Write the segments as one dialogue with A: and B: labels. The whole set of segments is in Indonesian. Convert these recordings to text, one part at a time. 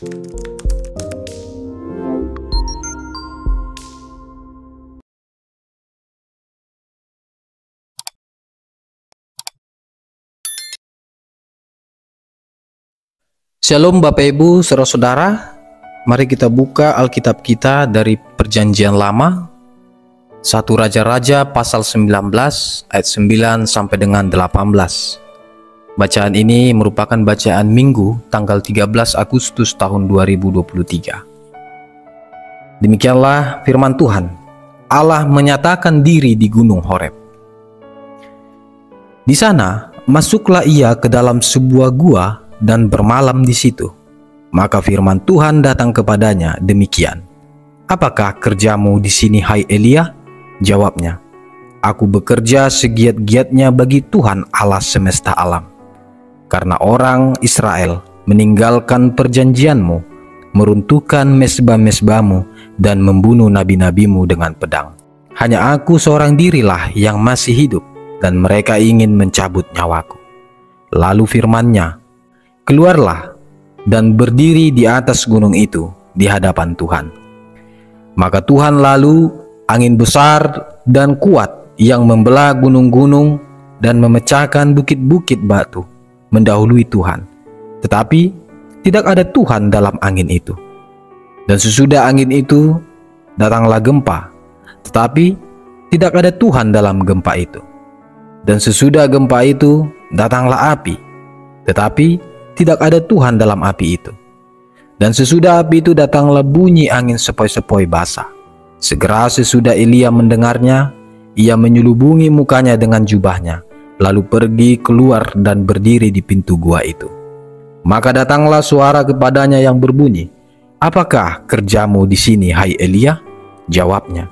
A: Shalom Bapak Ibu, saudara-saudara. Mari kita buka Alkitab kita dari Perjanjian Lama, 1 Raja-Raja pasal 19 ayat 9 sampai dengan 18. Bacaan ini merupakan bacaan Minggu tanggal 13 Agustus tahun 2023. Demikianlah firman Tuhan. Allah menyatakan diri di Gunung Horeb. Di sana masuklah ia ke dalam sebuah gua dan bermalam di situ. Maka firman Tuhan datang kepadanya demikian. Apakah kerjamu di sini, hai Elia? Jawabnya, aku bekerja segiat-giatnya bagi Tuhan Allah semesta alam. Karena orang Israel meninggalkan perjanjianmu, meruntuhkan mezbah-mezbahmu, dan membunuh nabi-nabimu dengan pedang. Hanya aku seorang dirilah yang masih hidup, dan mereka ingin mencabut nyawaku. Lalu firman-Nya, keluarlah dan berdiri di atas gunung itu di hadapan Tuhan. Maka Tuhan lalu angin besar dan kuat yang membelah gunung-gunung dan memecahkan bukit-bukit batu mendahului Tuhan. Tetapi tidak ada Tuhan dalam angin itu. Dan sesudah angin itu datanglah gempa. Tetapi tidak ada Tuhan dalam gempa itu. Dan sesudah gempa itu datanglah api. Tetapi tidak ada Tuhan dalam api itu. Dan sesudah api itu datanglah bunyi angin sepoi-sepoi basah. Segera sesudah Elia mendengarnya, ia menyelubungi mukanya dengan jubahnya, lalu pergi keluar dan berdiri di pintu gua itu. Maka datanglah suara kepadanya yang berbunyi, apakah kerjamu di sini, hai Elia? Jawabnya,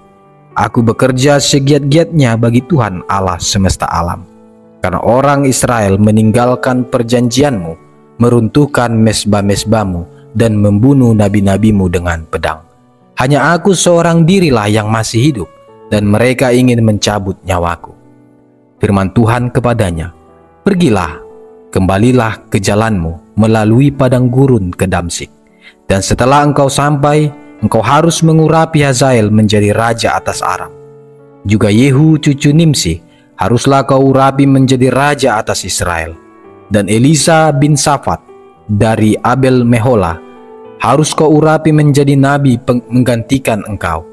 A: aku bekerja segiat-giatnya bagi Tuhan Allah semesta alam. Karena orang Israel meninggalkan perjanjianmu, meruntuhkan mezbah-mezbahmu, dan membunuh nabi-nabimu dengan pedang. Hanya aku seorang dirilah yang masih hidup, dan mereka ingin mencabut nyawaku. Firman Tuhan kepadanya, pergilah, kembalilah ke jalanmu melalui padang gurun ke Damsyik. Dan setelah engkau sampai, engkau harus mengurapi Hazael menjadi raja atas Aram. Juga Yehu cucu Nimsi haruslah kau urapi menjadi raja atas Israel. Dan Elisa bin Safat dari Abel Mehola harus kau urapi menjadi nabi menggantikan engkau.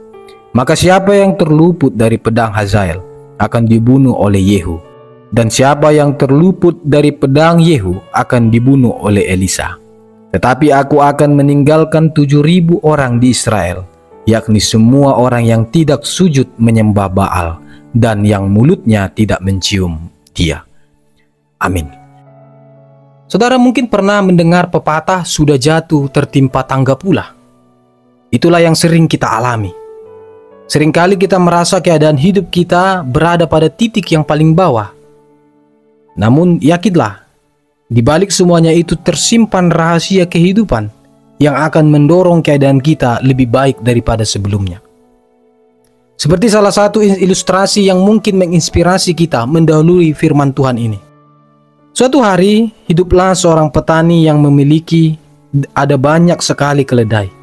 A: Maka siapa yang terluput dari pedang Hazael akan dibunuh oleh Yehu, dan siapa yang terluput dari pedang Yehu akan dibunuh oleh Elisa. Tetapi aku akan meninggalkan 7.000 orang di Israel, yakni semua orang yang tidak sujud menyembah Baal dan yang mulutnya tidak mencium dia. Amin. Saudara mungkin pernah mendengar pepatah sudah jatuh tertimpa tangga pula. Itulah yang sering kita alami. Seringkali kita merasa keadaan hidup kita berada pada titik yang paling bawah. Namun yakinlah, di balik semuanya itu tersimpan rahasia kehidupan yang akan mendorong keadaan kita lebih baik daripada sebelumnya. Seperti salah satu ilustrasi yang mungkin menginspirasi kita mendahului firman Tuhan ini. Suatu hari, hiduplah seorang petani yang memiliki ada banyak sekali keledai.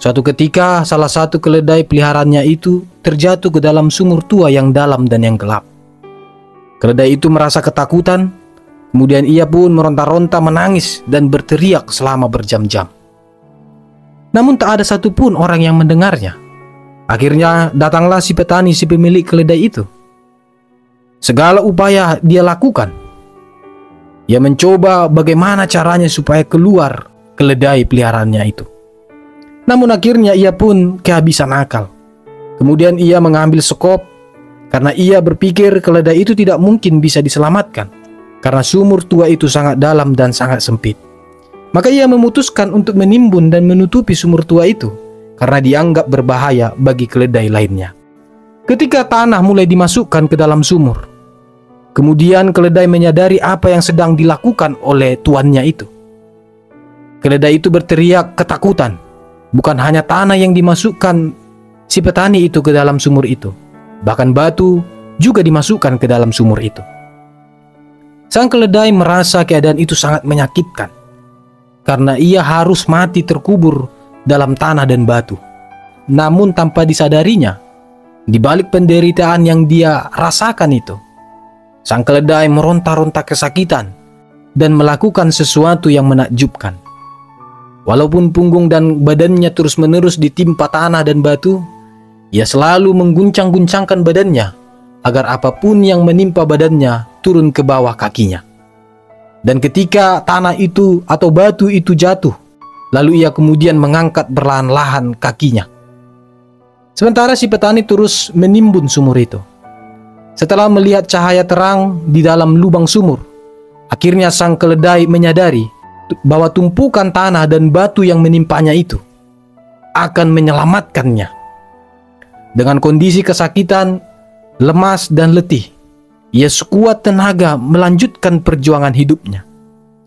A: Suatu ketika, salah satu keledai peliharaannya itu terjatuh ke dalam sumur tua yang dalam dan yang gelap. Keledai itu merasa ketakutan, kemudian ia pun meronta-ronta menangis dan berteriak selama berjam-jam. Namun tak ada satupun orang yang mendengarnya. Akhirnya datanglah si petani, si pemilik keledai itu. Segala upaya dia lakukan. Ia mencoba bagaimana caranya supaya keluar keledai peliharaannya itu. Namun akhirnya ia pun kehabisan akal. Kemudian ia mengambil sekop karena ia berpikir keledai itu tidak mungkin bisa diselamatkan karena sumur tua itu sangat dalam dan sangat sempit. Maka ia memutuskan untuk menimbun dan menutupi sumur tua itu karena dianggap berbahaya bagi keledai lainnya. Ketika tanah mulai dimasukkan ke dalam sumur, kemudian keledai menyadari apa yang sedang dilakukan oleh tuannya itu. Keledai itu berteriak ketakutan. Bukan hanya tanah yang dimasukkan si petani itu ke dalam sumur itu, bahkan batu juga dimasukkan ke dalam sumur itu. Sang keledai merasa keadaan itu sangat menyakitkan. karena ia harus mati terkubur dalam tanah dan batu. Namun tanpa disadarinya, di balik penderitaan yang dia rasakan itu, sang keledai meronta-ronta kesakitan dan melakukan sesuatu yang menakjubkan. Walaupun punggung dan badannya terus-menerus ditimpa tanah dan batu, ia selalu mengguncang-guncangkan badannya agar apapun yang menimpa badannya turun ke bawah kakinya. Dan ketika tanah itu atau batu itu jatuh, lalu ia kemudian mengangkat perlahan-lahan kakinya. Sementara si petani terus menimbun sumur itu. Setelah melihat cahaya terang di dalam lubang sumur, akhirnya sang keledai menyadari bahwa tumpukan tanah dan batu yang menimpanya itu akan menyelamatkannya. Dengan kondisi kesakitan, lemas dan letih, ia sekuat tenaga melanjutkan perjuangan hidupnya.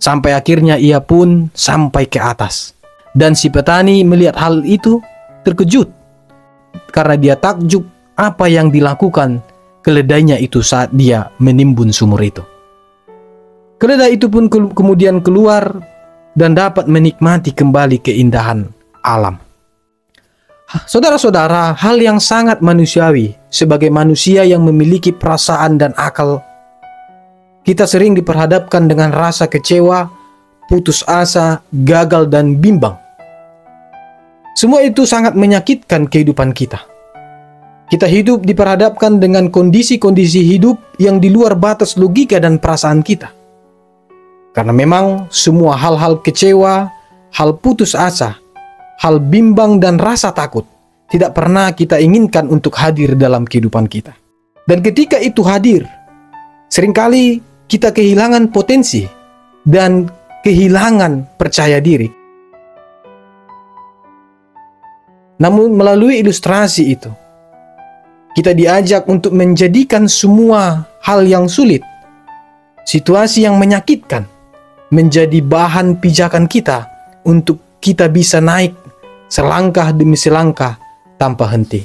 A: Sampai akhirnya ia pun sampai ke atas. Dan si petani melihat hal itu terkejut, karena dia takjub apa yang dilakukan keledainya itu saat dia menimbun sumur itu. Keledai itu pun kemudian keluar dan dapat menikmati kembali keindahan alam. Saudara-saudara, hal yang sangat manusiawi sebagai manusia yang memiliki perasaan dan akal, kita sering diperhadapkan dengan rasa kecewa, putus asa, gagal, dan bimbang. Semua itu sangat menyakitkan kehidupan kita. Kita hidup diperhadapkan dengan kondisi-kondisi hidup yang di luar batas logika dan perasaan kita. Karena memang semua hal-hal kecewa, hal putus asa, hal bimbang dan rasa takut tidak pernah kita inginkan untuk hadir dalam kehidupan kita. Dan ketika itu hadir, seringkali kita kehilangan potensi dan kehilangan percaya diri. Namun melalui ilustrasi itu, kita diajak untuk menjadikan semua hal yang sulit, situasi yang menyakitkan, menjadi bahan pijakan kita untuk kita bisa naik selangkah demi selangkah tanpa henti.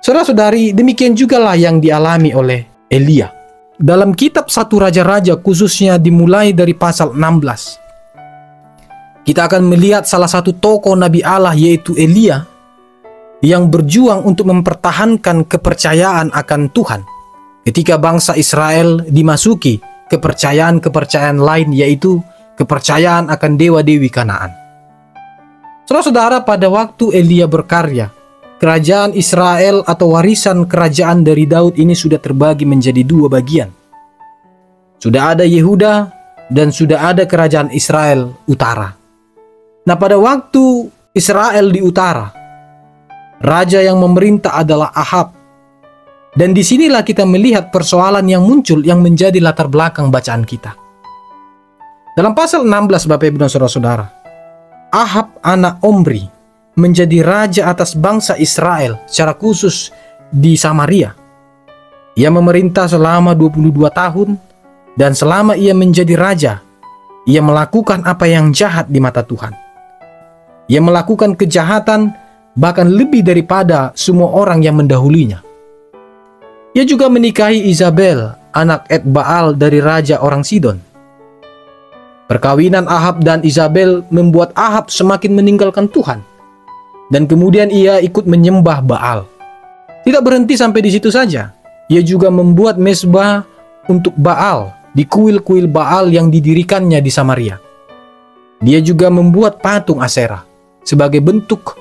A: Saudara-saudari, demikian jugalah yang dialami oleh Elia. Dalam kitab 1 Raja-Raja, khususnya dimulai dari pasal 16, kita akan melihat salah satu tokoh Nabi Allah, yaitu Elia, yang berjuang untuk mempertahankan kepercayaan akan Tuhan ketika bangsa Israel dimasuki kepercayaan-kepercayaan lain, yaitu kepercayaan akan dewa-dewi Kanaan. Saudara-saudara, pada waktu Elia berkarya, kerajaan Israel atau warisan kerajaan dari Daud ini sudah terbagi menjadi dua bagian. Sudah ada Yehuda dan sudah ada kerajaan Israel utara. Nah, pada waktu Israel di utara, raja yang memerintah adalah Ahab. Dan disinilah kita melihat persoalan yang muncul yang menjadi latar belakang bacaan kita. Dalam pasal 16, Bapak Ibu dan Saudara-saudara, Ahab anak Omri menjadi raja atas bangsa Israel, secara khusus di Samaria. Ia memerintah selama 22 tahun, dan selama ia menjadi raja, ia melakukan apa yang jahat di mata Tuhan. Ia melakukan kejahatan bahkan lebih daripada semua orang yang mendahulinya. Ia juga menikahi Isabel, anak Etbaal dari raja orang Sidon. Perkawinan Ahab dan Isabel membuat Ahab semakin meninggalkan Tuhan, dan kemudian ia ikut menyembah Baal. Tidak berhenti sampai di situ saja, ia juga membuat mezbah untuk Baal di kuil-kuil Baal yang didirikannya di Samaria. Dia juga membuat patung Aserah sebagai bentuk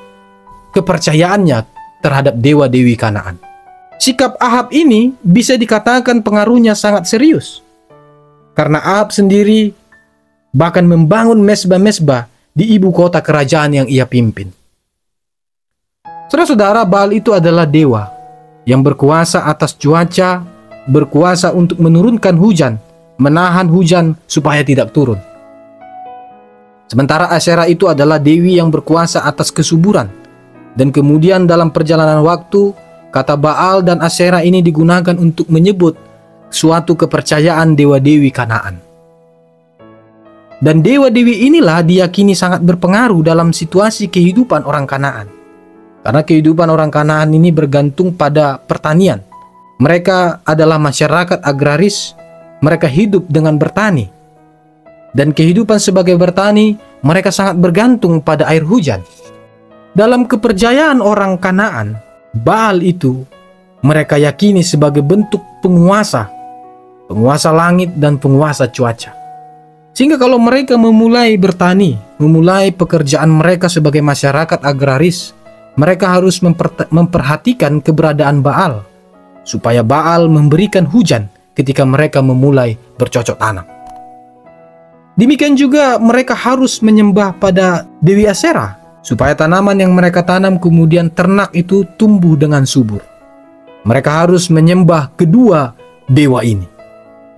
A: kepercayaannya terhadap dewa-dewi Kanaan. Sikap Ahab ini bisa dikatakan pengaruhnya sangat serius, karena Ahab sendiri bahkan membangun mezbah-mezbah di ibu kota kerajaan yang ia pimpin. Saudara-saudara, Baal itu adalah dewa yang berkuasa atas cuaca, berkuasa untuk menurunkan hujan, menahan hujan supaya tidak turun. Sementara Aserah itu adalah dewi yang berkuasa atas kesuburan. Dan kemudian dalam perjalanan waktu, kata Baal dan Aserah ini digunakan untuk menyebut suatu kepercayaan dewa-dewi Kanaan. Dan dewa-dewi inilah diyakini sangat berpengaruh dalam situasi kehidupan orang Kanaan. Karena kehidupan orang Kanaan ini bergantung pada pertanian. Mereka adalah masyarakat agraris, mereka hidup dengan bertani. Dan kehidupan sebagai bertani mereka sangat bergantung pada air hujan. Dalam kepercayaan orang Kanaan, Baal itu mereka yakini sebagai bentuk penguasa langit dan penguasa cuaca. Sehingga kalau mereka memulai bertani, memulai pekerjaan mereka sebagai masyarakat agraris, mereka harus memperhatikan keberadaan Baal, supaya Baal memberikan hujan ketika mereka memulai bercocok tanam. Demikian juga mereka harus menyembah pada Dewi Asyera, supaya tanaman yang mereka tanam kemudian ternak itu tumbuh dengan subur. Mereka harus menyembah kedua dewa ini,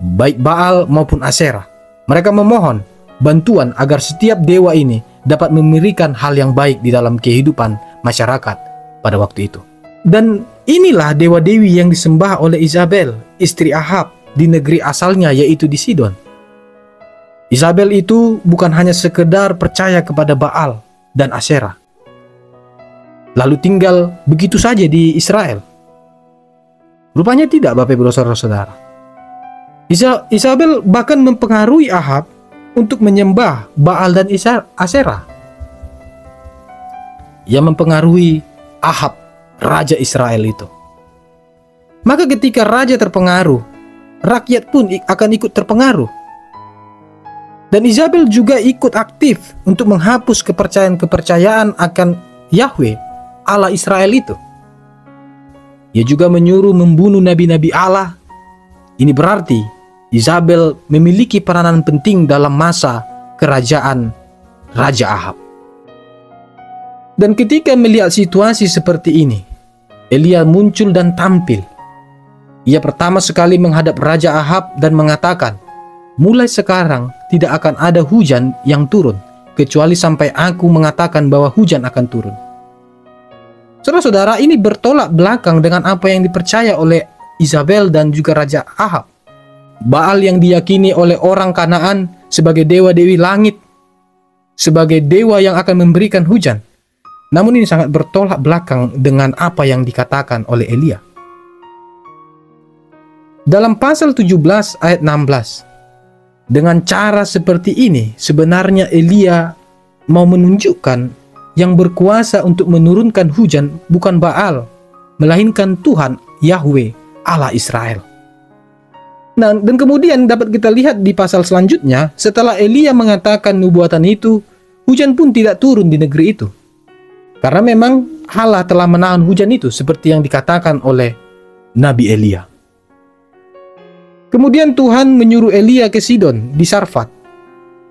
A: baik Baal maupun Asyera. Mereka memohon bantuan agar setiap dewa ini dapat memberikan hal yang baik di dalam kehidupan masyarakat pada waktu itu. Dan inilah dewa-dewi yang disembah oleh Izabel, istri Ahab, di negeri asalnya yaitu di Sidon. Izabel itu bukan hanya sekedar percaya kepada Baal dan Asyera, lalu tinggal begitu saja di Israel. Rupanya tidak, Bapak Ibu saudara-saudara. Izabel bahkan mempengaruhi Ahab untuk menyembah Baal dan Asyera. Ia mempengaruhi Ahab, raja Israel itu. Maka ketika raja terpengaruh, rakyat pun akan ikut terpengaruh. Dan Izabel juga ikut aktif untuk menghapus kepercayaan akan Yahweh, Allah Israel itu. Ia juga menyuruh membunuh nabi-nabi Allah. Ini berarti Izabel memiliki peranan penting dalam masa kerajaan Raja Ahab. Dan ketika melihat situasi seperti ini, Elia muncul dan tampil. Ia pertama sekali menghadap Raja Ahab dan mengatakan, "Mulai sekarang tidak akan ada hujan yang turun, kecuali sampai aku mengatakan bahwa hujan akan turun." Saudara-saudara, ini bertolak belakang dengan apa yang dipercaya oleh Izabel dan juga Raja Ahab. Baal yang diyakini oleh orang Kanaan sebagai dewa-dewi langit, sebagai dewa yang akan memberikan hujan. Namun ini sangat bertolak belakang dengan apa yang dikatakan oleh Elia. Dalam pasal 17 ayat 16, dengan cara seperti ini sebenarnya Elia mau menunjukkan yang berkuasa untuk menurunkan hujan bukan Baal, melainkan Tuhan Yahweh Allah Israel. Nah, dan kemudian dapat kita lihat di pasal selanjutnya, setelah Elia mengatakan nubuatan itu, hujan pun tidak turun di negeri itu. Karena memang Allah telah menahan hujan itu seperti yang dikatakan oleh Nabi Elia. Kemudian Tuhan menyuruh Elia ke Sidon di Sarfat.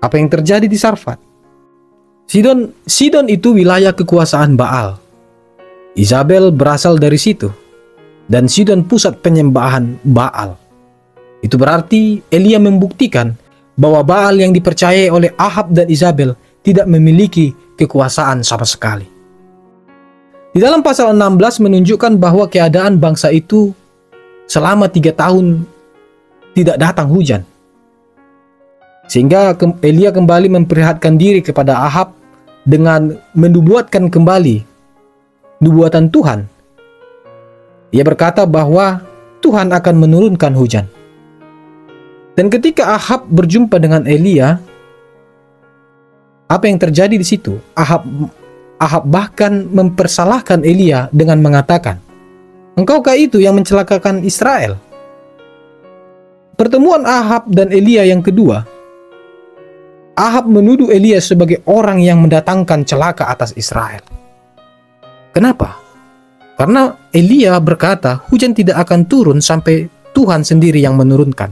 A: Apa yang terjadi di Sarfat? Sidon itu wilayah kekuasaan Baal. Izabel berasal dari situ. Dan Sidon pusat penyembahan Baal. Itu berarti Elia membuktikan bahwa Baal yang dipercayai oleh Ahab dan Izabel tidak memiliki kekuasaan sama sekali. Di dalam pasal 16 menunjukkan bahwa keadaan bangsa itu selama 3 tahun tidak datang hujan. Sehingga Elia kembali memperlihatkan diri kepada Ahab dengan menubuatkan kembali nubuatan Tuhan. Ia berkata bahwa Tuhan akan menurunkan hujan. Dan ketika Ahab berjumpa dengan Elia, apa yang terjadi di situ? Ahab bahkan mempersalahkan Elia dengan mengatakan, "Engkaukah itu yang mencelakakan Israel?" Pertemuan Ahab dan Elia yang kedua, Ahab menuduh Elia sebagai orang yang mendatangkan celaka atas Israel. Kenapa? Karena Elia berkata hujan tidak akan turun sampai Tuhan sendiri yang menurunkan.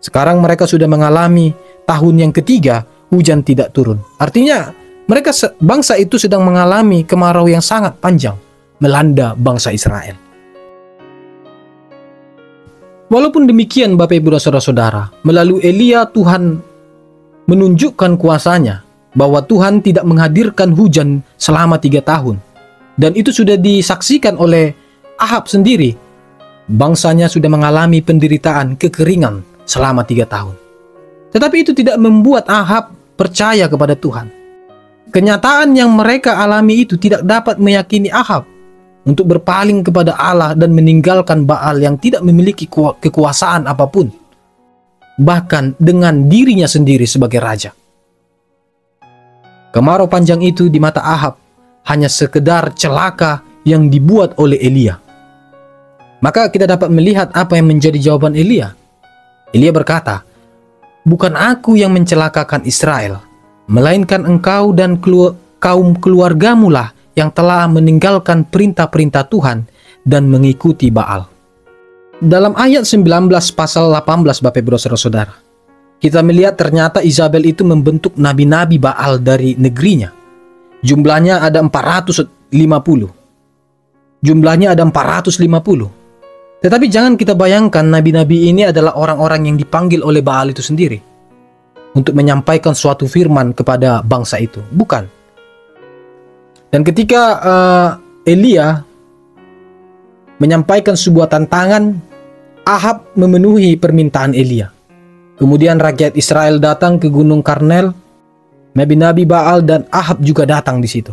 A: Sekarang mereka sudah mengalami tahun yang ketiga hujan tidak turun. Artinya mereka bangsa itu sedang mengalami kemarau yang sangat panjang melanda bangsa Israel. Walaupun demikian Bapak Ibu dan Saudara-saudara, melalui Elia Tuhan menunjukkan kuasanya bahwa Tuhan tidak menghadirkan hujan selama 3 tahun. Dan itu sudah disaksikan oleh Ahab sendiri. Bangsanya sudah mengalami penderitaan kekeringan selama 3 tahun. Tetapi itu tidak membuat Ahab percaya kepada Tuhan. Kenyataan yang mereka alami itu tidak dapat meyakini Ahab untuk berpaling kepada Allah dan meninggalkan Baal yang tidak memiliki kekuasaan apapun, bahkan dengan dirinya sendiri sebagai raja. Kemarau panjang itu di mata Ahab hanya sekedar celaka yang dibuat oleh Elia. Maka kita dapat melihat apa yang menjadi jawaban Elia. Elia berkata, "Bukan aku yang mencelakakan Israel, melainkan engkau dan kaum keluargamu lah yang telah meninggalkan perintah-perintah Tuhan dan mengikuti Baal." Dalam ayat 19 pasal 18 Bapak Ibu Saudara, kita melihat ternyata Izabel itu membentuk nabi-nabi Baal dari negerinya. Jumlahnya ada 450. Jumlahnya ada 450. Tetapi jangan kita bayangkan nabi-nabi ini adalah orang-orang yang dipanggil oleh Baal itu sendiri untuk menyampaikan suatu firman kepada bangsa itu. Bukan. Dan ketika Elia menyampaikan sebuah tantangan, Ahab memenuhi permintaan Elia. Kemudian rakyat Israel datang ke Gunung Karmel, nabi-nabi Baal dan Ahab juga datang di situ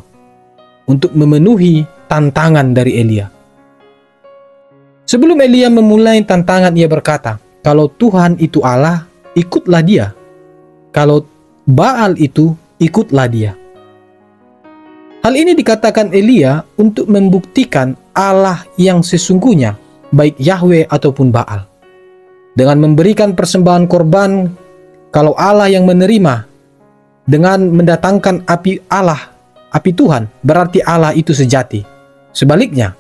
A: untuk memenuhi tantangan dari Elia. Sebelum Elia memulai tantangan, ia berkata, "Kalau Tuhan itu Allah, ikutlah dia. Kalau Baal itu, ikutlah dia." Hal ini dikatakan Elia untuk membuktikan Allah yang sesungguhnya, baik Yahweh ataupun Baal. Dengan memberikan persembahan korban, kalau Allah yang menerima, dengan mendatangkan api Allah, api Tuhan, berarti Allah itu sejati. Sebaliknya,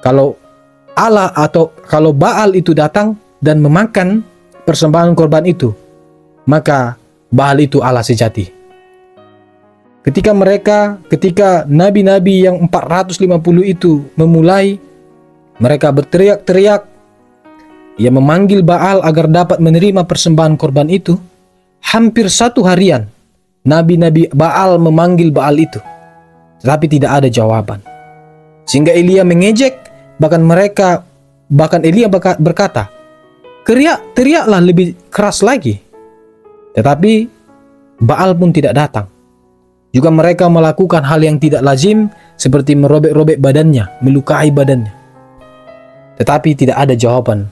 A: kalau Baal itu datang dan memakan persembahan korban itu, maka Baal itu Allah sejati. Ketika nabi-nabi yang 450 itu memulai, mereka berteriak-teriak, ia memanggil Baal agar dapat menerima persembahan korban itu. Hampir 1 harian nabi-nabi Baal memanggil Baal itu, tetapi tidak ada jawaban. Sehingga Elia mengejek. Bahkan Elia berkata, teriaklah lebih keras lagi. Tetapi Baal pun tidak datang. Juga mereka melakukan hal yang tidak lazim, seperti merobek-robek badannya, melukai badannya. Tetapi tidak ada jawaban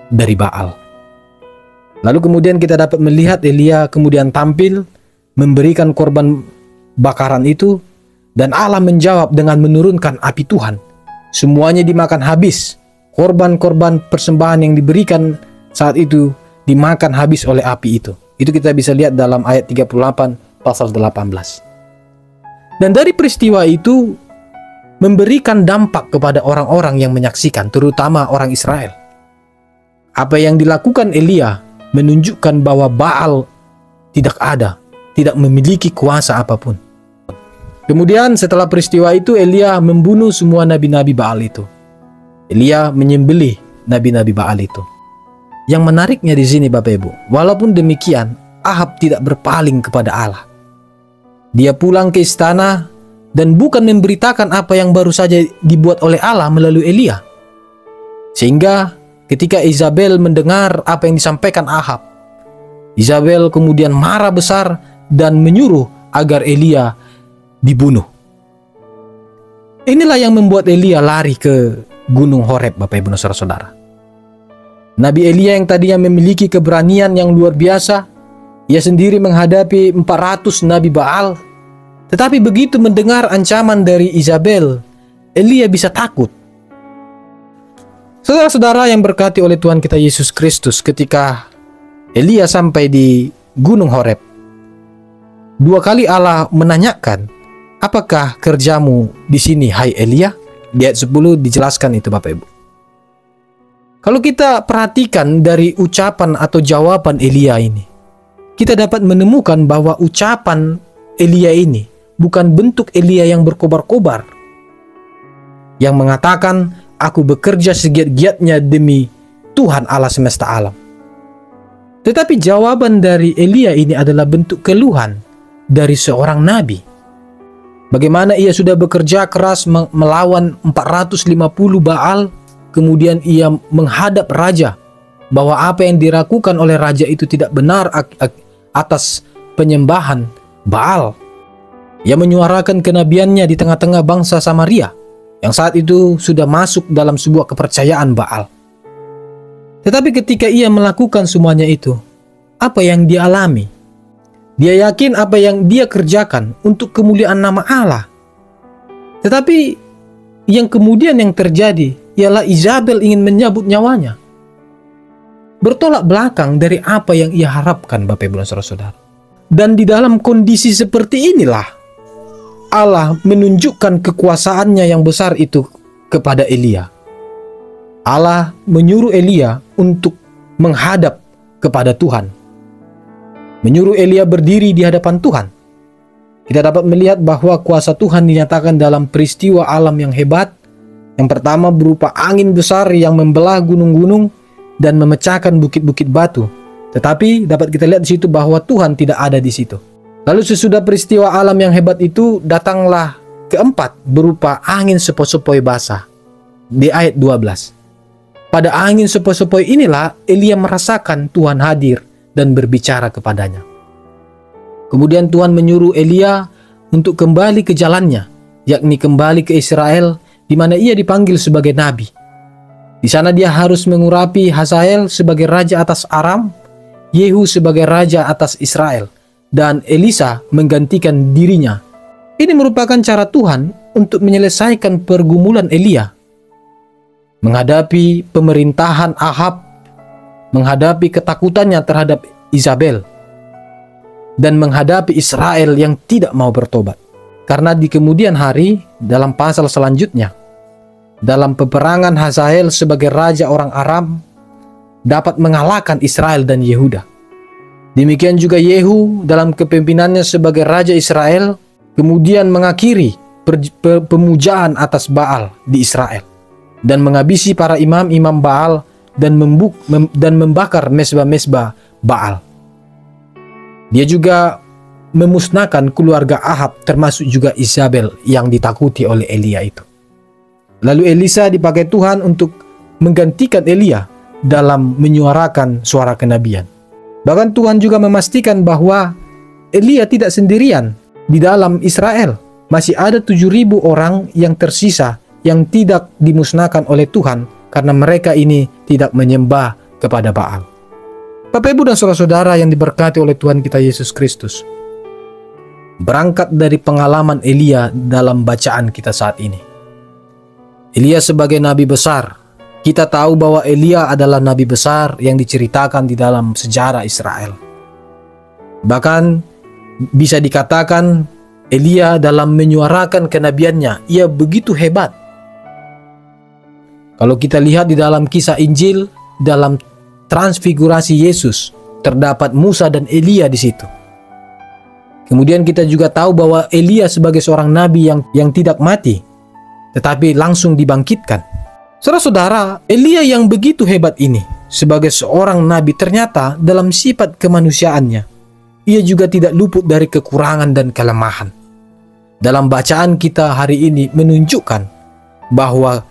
A: dari Baal. Lalu kemudian kita dapat melihat Elia kemudian tampil, memberikan korban bakaran itu, dan Allah menjawab dengan menurunkan api Tuhan. Semuanya dimakan habis. Korban-korban persembahan yang diberikan saat itu dimakan habis oleh api itu. Itu kita bisa lihat dalam ayat 38 pasal 18. Dan dari peristiwa itu memberikan dampak kepada orang-orang yang menyaksikan, terutama orang Israel. Apa yang dilakukan Elia menunjukkan bahwa Baal tidak ada, tidak memiliki kuasa apapun. Kemudian setelah peristiwa itu Elia membunuh semua nabi-nabi Baal itu. Elia menyembelih nabi-nabi Baal itu. Yang menariknya di sini Bapak Ibu, walaupun demikian Ahab tidak berpaling kepada Allah. Dia pulang ke istana dan bukan memberitakan apa yang baru saja dibuat oleh Allah melalui Elia. Sehingga ketika Izabel mendengar apa yang disampaikan Ahab, Izabel kemudian marah besar dan menyuruh agar Elia dibunuh. Inilah yang membuat Elia lari ke Gunung Horeb, Bapak Ibu Saudara. Nabi Elia yang tadinya memiliki keberanian yang luar biasa, ia sendiri menghadapi 400 nabi Baal. Tetapi begitu mendengar ancaman dari Izabel, Elia bisa takut. Saudara-saudara yang berkati oleh Tuhan kita Yesus Kristus, ketika Elia sampai di Gunung Horeb, 2 kali Allah menanyakan, "Apakah kerjamu di sini, hai Elia?" Di ayat 10 dijelaskan itu Bapak Ibu. Kalau kita perhatikan dari ucapan atau jawaban Elia ini, kita dapat menemukan bahwa ucapan Elia ini bukan bentuk Elia yang berkobar-kobar, yang mengatakan, "Aku bekerja segiat-giatnya demi Tuhan Allah semesta alam." Tetapi jawaban dari Elia ini adalah bentuk keluhan dari seorang nabi. Bagaimana ia sudah bekerja keras melawan 450 Baal, kemudian ia menghadap raja bahwa apa yang dilakukan oleh raja itu tidak benar atas penyembahan Baal. Ia menyuarakan kenabiannya di tengah-tengah bangsa Samaria yang saat itu sudah masuk dalam sebuah kepercayaan Baal. Tetapi ketika ia melakukan semuanya itu, apa yang dia alami? Dia yakin apa yang dia kerjakan untuk kemuliaan nama Allah. Tetapi yang kemudian yang terjadi ialah Izabel ingin menyabut nyawanya. Bertolak belakang dari apa yang ia harapkan, Bapak Ibu dan Saudara-saudara. Dan di dalam kondisi seperti inilah Allah menunjukkan kekuasaannya yang besar itu kepada Elia. Allah menyuruh Elia untuk menghadap kepada Tuhan. Menyuruh Elia berdiri di hadapan Tuhan. Kita dapat melihat bahwa kuasa Tuhan dinyatakan dalam peristiwa alam yang hebat. Yang pertama berupa angin besar yang membelah gunung-gunung dan memecahkan bukit-bukit batu. Tetapi dapat kita lihat di situ bahwa Tuhan tidak ada di situ. Lalu sesudah peristiwa alam yang hebat itu, datanglah keempat berupa angin sepoi-sepoi basah. Di ayat 12. Pada angin sepoi-sepoi inilah Elia merasakan Tuhan hadir dan berbicara kepadanya. Kemudian Tuhan menyuruh Elia untuk kembali ke jalannya, yakni kembali ke Israel, di mana ia dipanggil sebagai nabi. Di sana dia harus mengurapi Hazael sebagai raja atas Aram, Yehu sebagai raja atas Israel, dan Elisa menggantikan dirinya. Ini merupakan cara Tuhan untuk menyelesaikan pergumulan Elia, menghadapi pemerintahan Ahab, menghadapi ketakutannya terhadap Izabel, dan menghadapi Israel yang tidak mau bertobat. Karena di kemudian hari, dalam pasal selanjutnya, dalam peperangan Hazael sebagai raja orang Aram dapat mengalahkan Israel dan Yehuda. Demikian juga Yehu dalam kepemimpinannya sebagai raja Israel kemudian mengakhiri pemujaan atas Baal di Israel dan menghabisi para imam-imam Baal dan membakar mesbah-mesbah Baal. Dia juga memusnahkan keluarga Ahab, termasuk juga Izabel yang ditakuti oleh Elia itu. Lalu Elisa dipakai Tuhan untuk menggantikan Elia dalam menyuarakan suara kenabian. Bahkan Tuhan juga memastikan bahwa Elia tidak sendirian di dalam Israel. Masih ada 7.000 orang yang tersisa yang tidak dimusnahkan oleh Tuhan karena mereka ini tidak menyembah kepada Baal. Bapak, Ibu, dan saudara-saudara yang diberkati oleh Tuhan kita Yesus Kristus, berangkat dari pengalaman Elia dalam bacaan kita saat ini. Elia sebagai nabi besar, kita tahu bahwa Elia adalah nabi besar yang diceritakan di dalam sejarah Israel. Bahkan bisa dikatakan Elia dalam menyuarakan kenabiannya, ia begitu hebat. Kalau kita lihat di dalam kisah Injil, dalam transfigurasi Yesus, terdapat Musa dan Elia di situ. Kemudian kita juga tahu bahwa Elia sebagai seorang nabi yang tidak mati, tetapi langsung dibangkitkan. Saudara-saudara, Elia yang begitu hebat ini, sebagai seorang nabi, ternyata dalam sifat kemanusiaannya, ia juga tidak luput dari kekurangan dan kelemahan. Dalam bacaan kita hari ini menunjukkan bahwa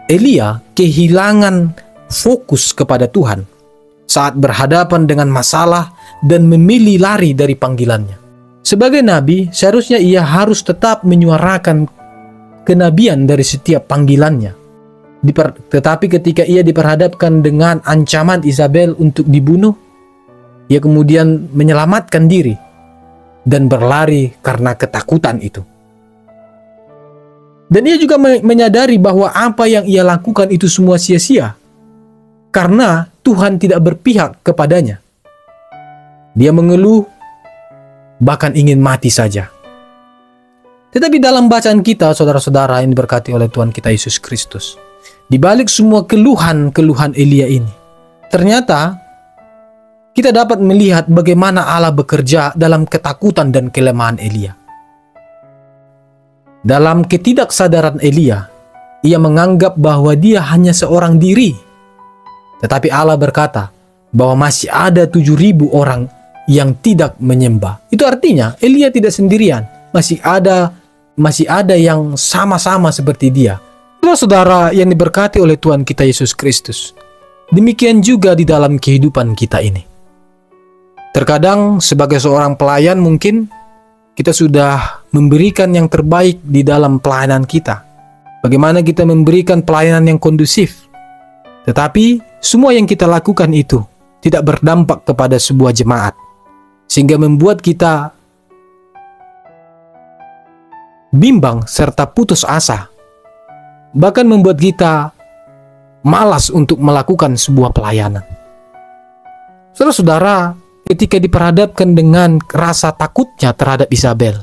A: Elia kehilangan fokus kepada Tuhan saat berhadapan dengan masalah dan memilih lari dari panggilannya. Sebagai nabi, seharusnya ia harus tetap menyuarakan kenabian dari setiap panggilannya. Tetapi ketika ia diperhadapkan dengan ancaman Izabel untuk dibunuh, ia kemudian menyelamatkan diri dan berlari karena ketakutan itu. Dan ia juga menyadari bahwa apa yang ia lakukan itu semua sia-sia karena Tuhan tidak berpihak kepadanya. Dia mengeluh, bahkan ingin mati saja. Tetapi dalam bacaan kita, saudara-saudara yang diberkati oleh Tuhan kita Yesus Kristus, di balik semua keluhan-keluhan Elia ini, ternyata kita dapat melihat bagaimana Allah bekerja dalam ketakutan dan kelemahan Elia. Dalam ketidaksadaran Elia, ia menganggap bahwa dia hanya seorang diri. Tetapi Allah berkata bahwa masih ada 7.000 orang yang tidak menyembah. Itu artinya Elia tidak sendirian. Masih ada yang sama-sama seperti dia. Saudara-saudara yang diberkati oleh Tuhan kita Yesus Kristus, demikian juga di dalam kehidupan kita ini. Terkadang sebagai seorang pelayan mungkin kita sudah memberikan yang terbaik di dalam pelayanan kita. Bagaimana kita memberikan pelayanan yang kondusif. Tetapi semua yang kita lakukan itu tidak berdampak kepada sebuah jemaat. sehingga membuat kita bimbang serta putus asa, bahkan membuat kita malas untuk melakukan sebuah pelayanan. Saudara-saudara, ketika diperhadapkan dengan rasa takutnya terhadap Isabel,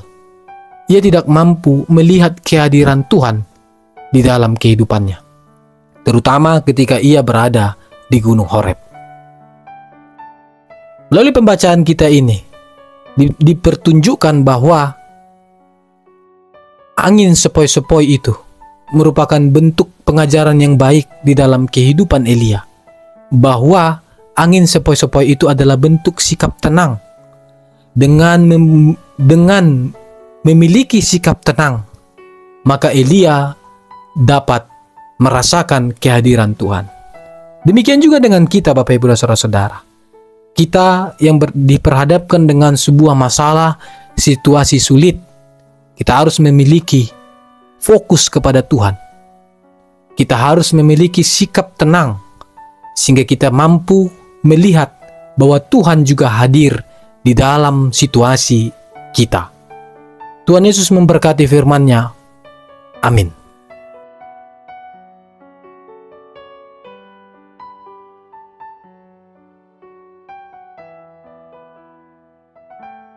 A: ia tidak mampu melihat kehadiran Tuhan di dalam kehidupannya, terutama ketika ia berada di Gunung Horeb. Melalui pembacaan kita ini dipertunjukkan bahwa angin sepoi-sepoi itu merupakan bentuk pengajaran yang baik di dalam kehidupan Elia, bahwa angin sepoi-sepoi itu adalah bentuk sikap tenang. Dengan memiliki sikap tenang, maka Elia dapat merasakan kehadiran Tuhan. Demikian juga dengan kita, Bapak Ibu dan Saudara-saudara. Kita yang diperhadapkan dengan sebuah masalah, situasi sulit, kita harus memiliki fokus kepada Tuhan. Kita harus memiliki sikap tenang, sehingga kita mampu melihat bahwa Tuhan juga hadir di dalam situasi kita. Tuhan Yesus memberkati firman-Nya. Amin.